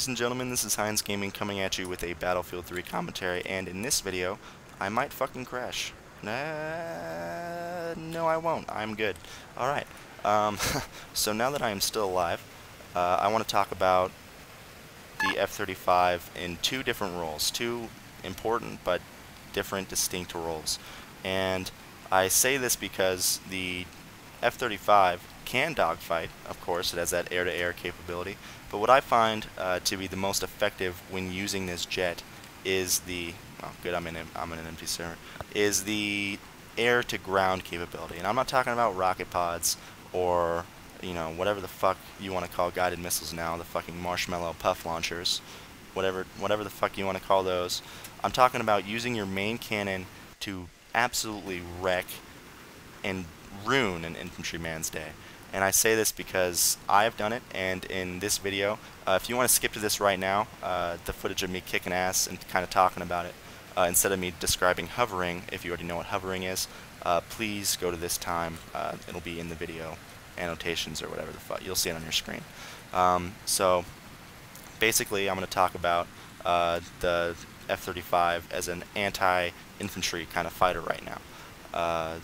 Ladies and gentlemen, this is Hines Gaming coming at you with a Battlefield 3 commentary, and in this video, I might fucking crash. No I won't. I'm good. Alright, so now that I am still alive, I want to talk about the F35 in two different roles. Two important but different, distinct roles. And I say this because the F35 can dogfight, of course, it has that air-to-air capability, but what I find to be the most effective when using this jet is the, oh good, I'm in an empty server, is the air-to-ground capability. And I'm not talking about rocket pods or, you know, whatever the fuck you want to call guided missiles now, the fucking marshmallow puff launchers, whatever the fuck you want to call those. I'm talking about using your main cannon to absolutely wreck and ruin an infantryman's day. And I say this because I've done it, and in this video, if you want to skip to this right now, the footage of me kicking ass and kind of talking about it, instead of me describing hovering, if you already know what hovering is, please go to this time. It'll be in the video annotations or whatever the fuck. You'll see it on your screen. So basically, I'm going to talk about the F-35 as an anti-infantry kind of fighter right now.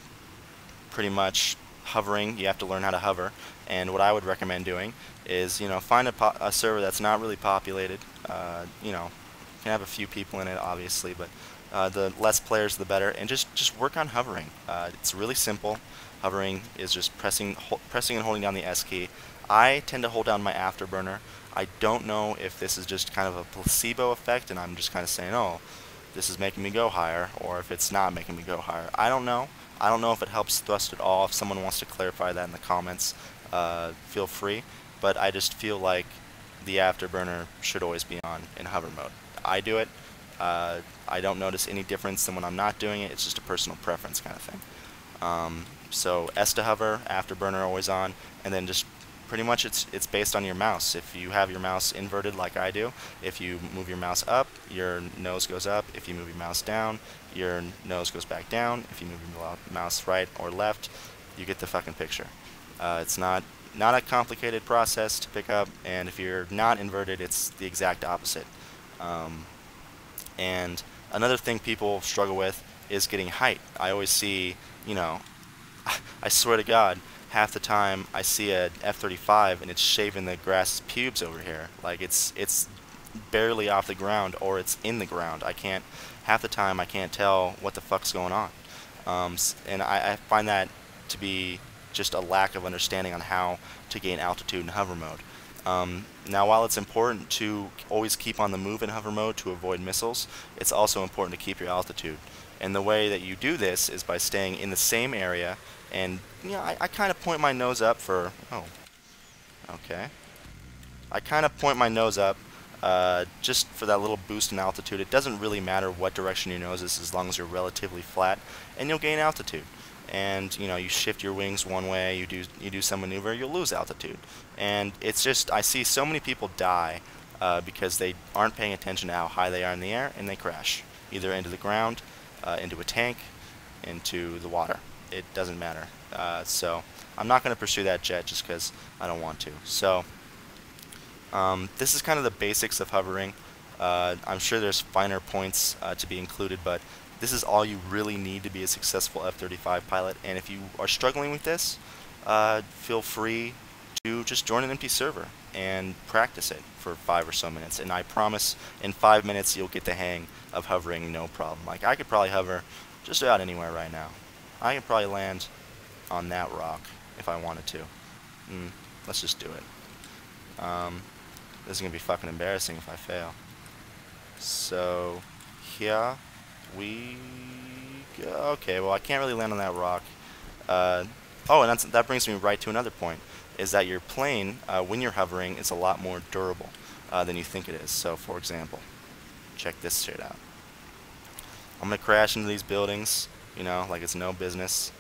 Pretty much hovering, you have to learn how to hover, and what I would recommend doing is, you know, find a server that's not really populated. You know, you can have a few people in it, obviously, but the less players the better, and just work on hovering. It's really simple. Hovering is just pressing and holding down the S key. I tend to hold down my afterburner. I don't know if this is just kind of a placebo effect and I'm just kind of saying, oh, this is making me go higher, or if it's not making me go higher. I don't know. I don't know if it helps thrust at all. If someone wants to clarify that in the comments, feel free. But I just feel like the afterburner should always be on in hover mode. I do it. I don't notice any difference than when I'm not doing it. It's just a personal preference kind of thing. So S to hover, afterburner always on, and then just pretty much it's based on your mouse. If you have your mouse inverted like I do, if you move your mouse up, your nose goes up. If you move your mouse down, your nose goes back down. If you move your mouse right or left, you get the fucking picture. It's not a complicated process to pick up, and if you're not inverted, it's the exact opposite. And another thing people struggle with is getting height. I always see, you know, I swear to God, half the time I see a F-35 and it's shaving the grass's pubes over here. Like it's barely off the ground, or it's in the ground. Half the time I can't tell what the fuck's going on. And I find that to be just a lack of understanding on how to gain altitude in hover mode. Now, while it's important to always keep on the move in hover mode to avoid missiles, it's also important to keep your altitude. And the way that you do this is by staying in the same area, and you know, I kind of point my nose up for, oh, okay. I kind of point my nose up just for that little boost in altitude. It doesn't really matter what direction your nose is as long as you're relatively flat, and you'll gain altitude. And you know, you shift your wings one way, you do some maneuver, you'll lose altitude. And it's just, I see so many people die because they aren't paying attention to how high they are in the air, and they crash either into the ground, into a tank, into the water. It doesn't matter. So I'm not going to pursue that jet just because I don't want to. So this is kind of the basics of hovering. I'm sure there's finer points to be included, but this is all you really need to be a successful F-35 pilot. And if you are struggling with this, feel free to just join an empty server and practice it for 5 or so minutes. And I promise in 5 minutes you'll get the hang of hovering no problem. Like, I could probably hover just about anywhere right now. I could probably land on that rock if I wanted to. Let's just do it. This is going to be fucking embarrassing if I fail. So, here we go. Okay, well, I can't really land on that rock. Oh, and that brings me right to another point, is that your plane, when you're hovering, is a lot more durable than you think it is. So, for example, check this shit out. I'm going to crash into these buildings, you know, like it's no business.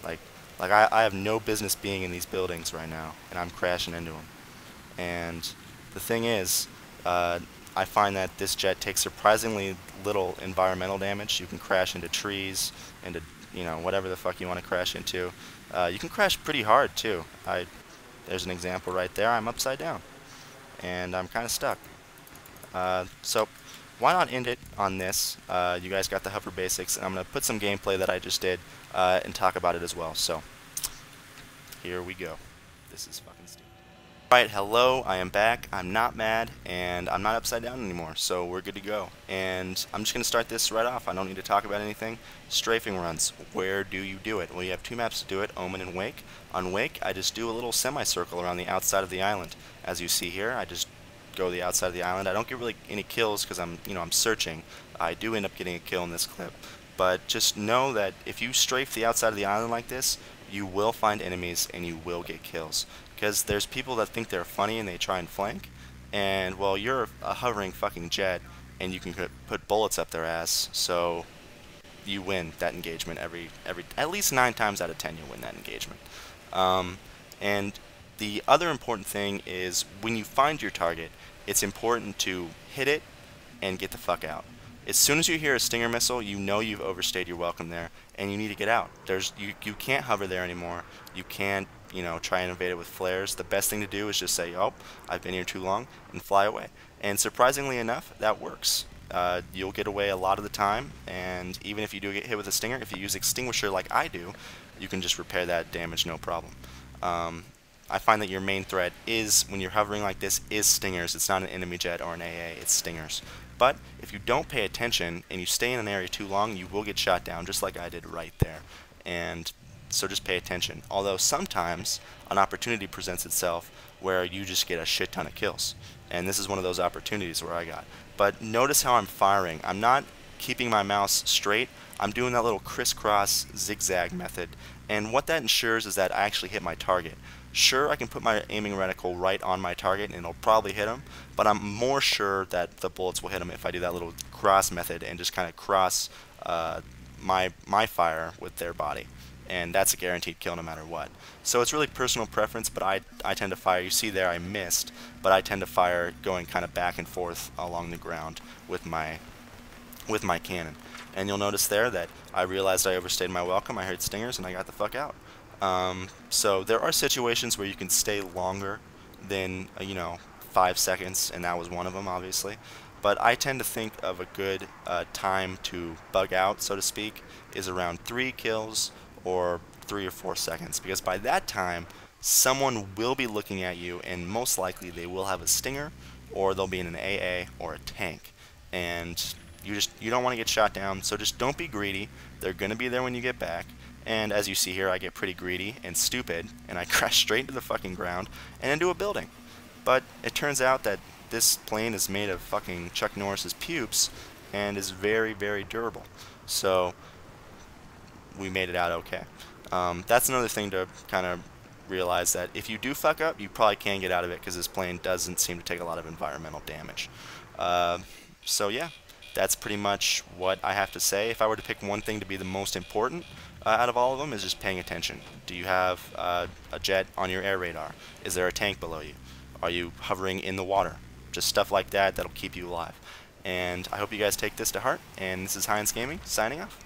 Like I have no business being in these buildings right now, and I'm crashing into them. And the thing is, I find that this jet takes surprisingly little environmental damage. You can crash into trees, into, you know, whatever the fuck you want to crash into. You can crash pretty hard too. There's an example right there. I'm upside down, and I'm kind of stuck. So why not end it on this? You guys got the hover basics, and I'm going to put some gameplay that I just did and talk about it as well. So here we go. This is fucking stupid. Alright, hello, I am back. I'm not mad, and I'm not upside down anymore, so we're good to go. And I'm just going to start this right off. I don't need to talk about anything. Strafing runs. Where do you do it? Well, you have two maps to do it, Omen and Wake. On Wake, I just do a little semicircle around the outside of the island. As you see here, I just go to the outside of the island. I don't get really any kills because I'm searching. I do end up getting a kill in this clip. But just know that if you strafe the outside of the island like this, you will find enemies and you will get kills. Because there's people that think they're funny and they try and flank, and well, you're a hovering fucking jet and you can put bullets up their ass, so you win that engagement every at least 9 times out of 10 you'll win that engagement. And the other important thing is when you find your target, it's important to hit it and get the fuck out. As soon as you hear a Stinger missile, you know you've overstayed your welcome there, and you need to get out. You can't hover there anymore. You can't, try and evade it with flares. The best thing to do is just say, oh, I've been here too long, and fly away. And surprisingly enough, that works. You'll get away a lot of the time, and even if you do get hit with a Stinger, if you use Extinguisher like I do, you can just repair that damage no problem. I find that your main threat is, when you're hovering like this, is Stingers. It's not an enemy jet or an AA, it's Stingers. But if you don't pay attention and you stay in an area too long, you will get shot down, just like I did right there. And so just pay attention. Although sometimes an opportunity presents itself where you just get a shit ton of kills. And this is one of those opportunities where I got. But notice how I'm firing. I'm not keeping my mouse straight. I'm doing that little crisscross zigzag method. And what that ensures is that I actually hit my target. Sure, I can put my aiming reticle right on my target and it'll probably hit him, but I'm more sure that the bullets will hit him if I do that little cross method and just kind of cross my fire with their body. And that's a guaranteed kill no matter what. So it's really personal preference, but I tend to fire. You see there I missed, but I tend to fire going kind of back and forth along the ground with my cannon. And you'll notice there that I realized I overstayed my welcome, I heard Stingers, and I got the fuck out. So there are situations where you can stay longer than 5 seconds, and that was one of them, obviously. But I tend to think of a good time to bug out, so to speak, is around 3 kills or 3 or 4 seconds, because by that time someone will be looking at you, and most likely they will have a Stinger, or they'll be in an AA or a tank, and you don't want to get shot down. So just don't be greedy. They're gonna be there when you get back. And as you see here, I get pretty greedy and stupid, and I crash straight into the fucking ground and into a building. But it turns out that this plane is made of fucking Chuck Norris's pubes and is very, very durable. So we made it out okay. That's another thing to kind of realize, that if you do fuck up, you probably can get out of it because this plane doesn't seem to take a lot of environmental damage. So yeah, that's pretty much what I have to say. If I were to pick one thing to be the most important out of all of them, is just paying attention. Do you have a jet on your air radar? Is there a tank below you? Are you hovering in the water? Just stuff like that that'll keep you alive. And I hope you guys take this to heart, and this is Hines Gaming, signing off.